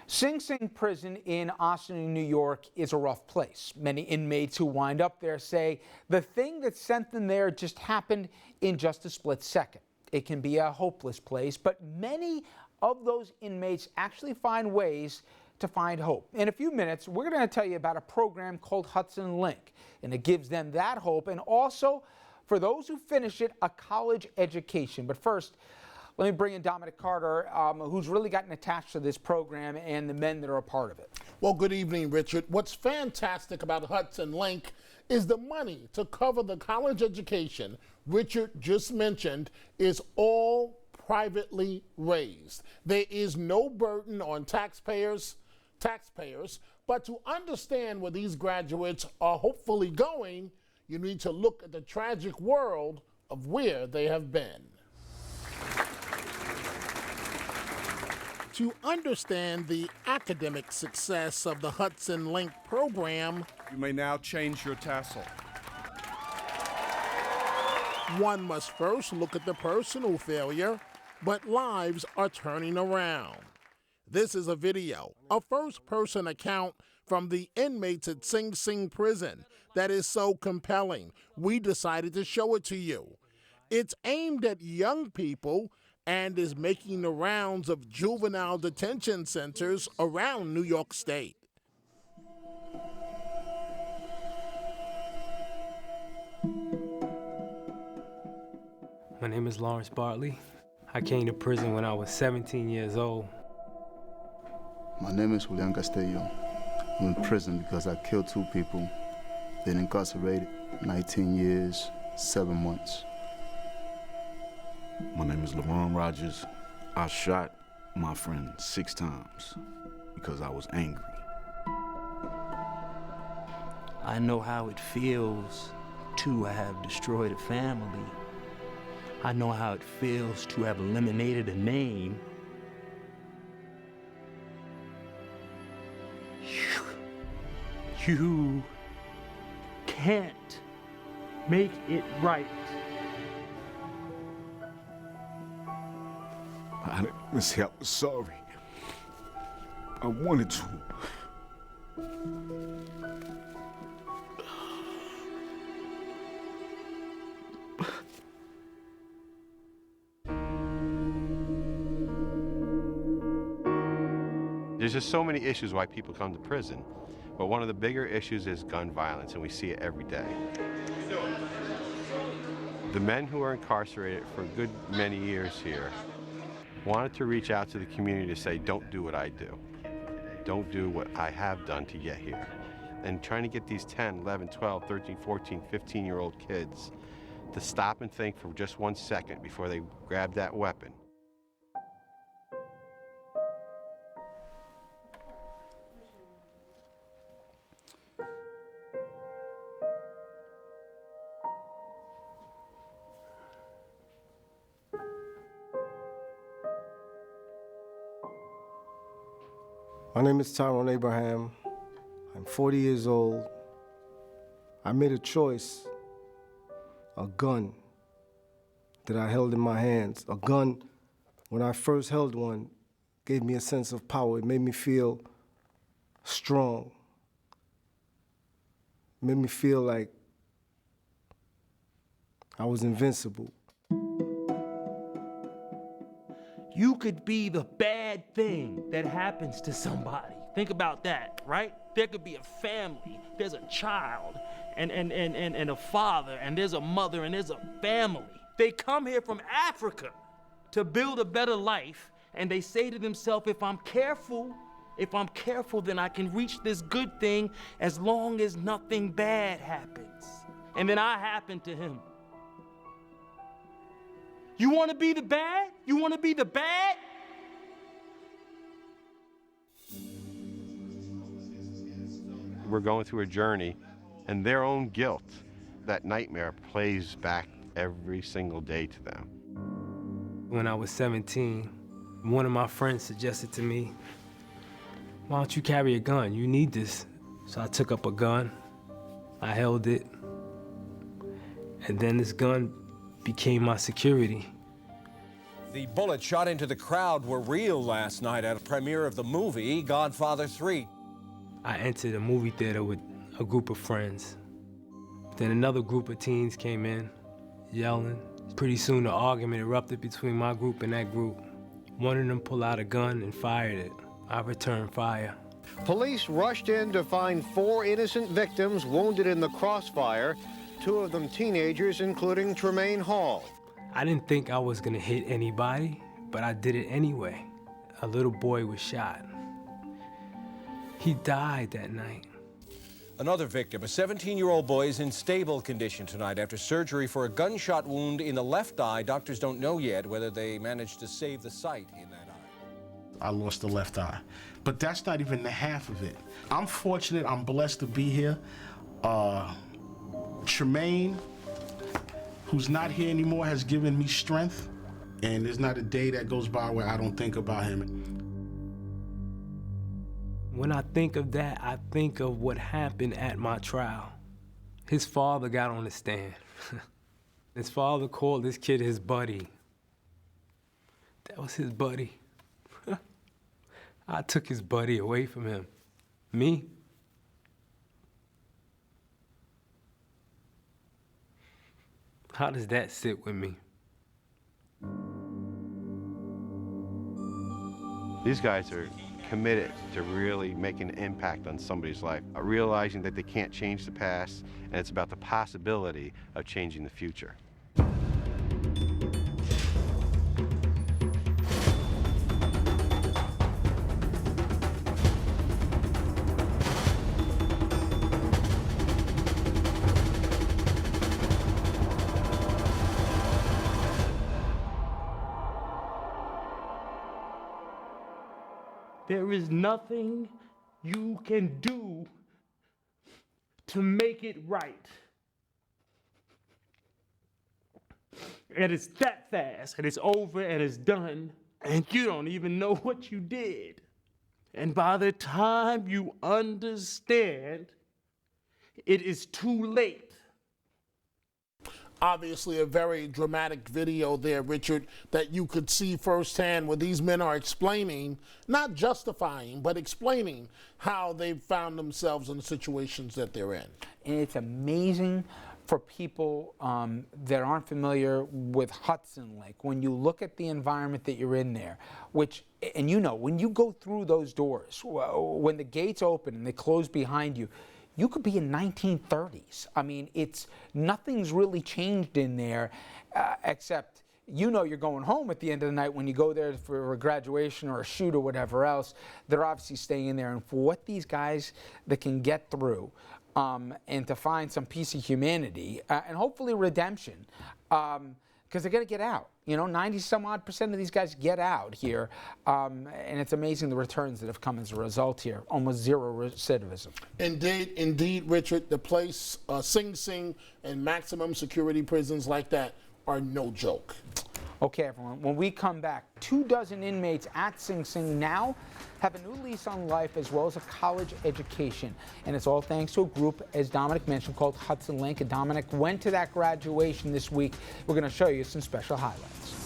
Sing Sing Prison in Ossining, New York is a rough place. Many inmates who wind up there say the thing that sent them there just happened in just a split second. It can be a hopeless place, but many of those inmates actually find ways to find hope. In a few minutes, we're going to tell you about a program called Hudson Link, and it gives them that hope, and also, for those who finish it, a college education. But first, let me bring in Dominic, who's really gotten attached to this program and the men that are a part of it. Well, good evening, Richard. What's fantastic about Hudson Link is the money to cover the college education Richard just mentioned is all privately raised. There is no burden on taxpayers, but to understand where these graduates are hopefully going, you need to look at the tragic world of where they have been. To understand the academic success of the Hudson Link program, you may now change your tassel. One must first look at the personal failure, but lives are turning around. This is a video, a first-person account from the inmates at Sing Sing Prison that is so compelling, we decided to show it to you. It's aimed at young people and is making the rounds of juvenile detention centers around New York State. My name is Lawrence Bartley. I came to prison when I was 17 years old. My name is Julian Castillo. I'm in prison because I killed 2 people, been incarcerated 19 years, 7 months. My name is LaRon Rogers. I shot my friend 6 times because I was angry. I know how it feels to have destroyed a family. I know how it feels to have eliminated a name. You can't make it right. I didn't say I was sorry. I wanted to. There's just so many issues why people come to prison, but one of the bigger issues is gun violence, and we see it every day. The men who are incarcerated for a good many years here wanted to reach out to the community to say, don't do what I do. Don't do what I have done to get here. And trying to get these 10, 11, 12, 13, 14, 15-year-old kids to stop and think for just 1 second before they grab that weapon. My name is Tyrone Abraham. I'm 40 years old. I made a choice, a gun that I held in my hands. A gun, when I first held one, gave me a sense of power. It made me feel strong. It made me feel like I was invincible. You could be the bad thing that happens to somebody. Think about that, right? There could be a family, there's a child, and a father, and there's a mother, and there's a family. They come here from Africa to build a better life, and they say to themselves, if I'm careful, then I can reach this good thing as long as nothing bad happens. And then I happened to him. You want to be the bad? You want to be the bad? We're going through a journey, and their own guilt, that nightmare, plays back every single day to them. When I was 17, one of my friends suggested to me, why don't you carry a gun? You need this. So I took up a gun, I held it, and then this gun became my security. The bullets shot into the crowd were real last night at a premiere of the movie Godfather 3. I entered a movie theater with a group of friends. Then another group of teens came in, yelling. Pretty soon the argument erupted between my group and that group. One of them pulled out a gun and fired it. I returned fire. Police rushed in to find 4 innocent victims wounded in the crossfire, 2 of them teenagers, including Tremaine Hall. I didn't think I was gonna hit anybody, but I did it anyway. A little boy was shot. He died that night. Another victim, a 17-year-old boy, is in stable condition tonight after surgery for a gunshot wound in the left eye. Doctors don't know yet whether they managed to save the sight in that eye. I lost the left eye, but that's not even the half of it. I'm fortunate, I'm blessed to be here. Tremaine, who's not here anymore, has given me strength, and there's not a day that goes by where I don't think about him. When I think of that, I think of what happened at my trial. His father got on the stand. His father called this kid his buddy. That was his buddy. I took his buddy away from him. Me? How does that sit with me? These guys are committed to really making an impact on somebody's life, realizing that they can't change the past, and it's about the possibility of changing the future. There is nothing you can do to make it right. And it's that fast, and it's over, and it's done, and you don't even know what you did. And by the time you understand, it is too late. Obviously a very dramatic video there, Richard, that you could see firsthand where these men are explaining, not justifying, but explaining how they've found themselves in the situations that they're in. And it's amazing for people that aren't familiar with Hudson Link. When you look at the environment that you're in there, which, and you know, when you go through those doors, when the gates open and they close behind you, you could be in 1930s. I mean, nothing's really changed in there, except you know you're going home at the end of the night when you go there for a graduation or a shoot or whatever else. They're obviously staying in there. And for what these guys that can get through and to find some piece of humanity and hopefully redemption, because they're going to get out. You know, 90-some-odd% of these guys get out here, and it's amazing the returns that have come as a result here. Almost zero recidivism. Indeed, Richard. The place, Sing Sing and maximum security prisons like that are no joke. Okay, everyone, when we come back, 24 inmates at Sing Sing now have a new lease on life as well as a college education. And it's all thanks to a group, as Dominic mentioned, called Hudson Link. And Dominic went to that graduation this week. We're going to show you some special highlights.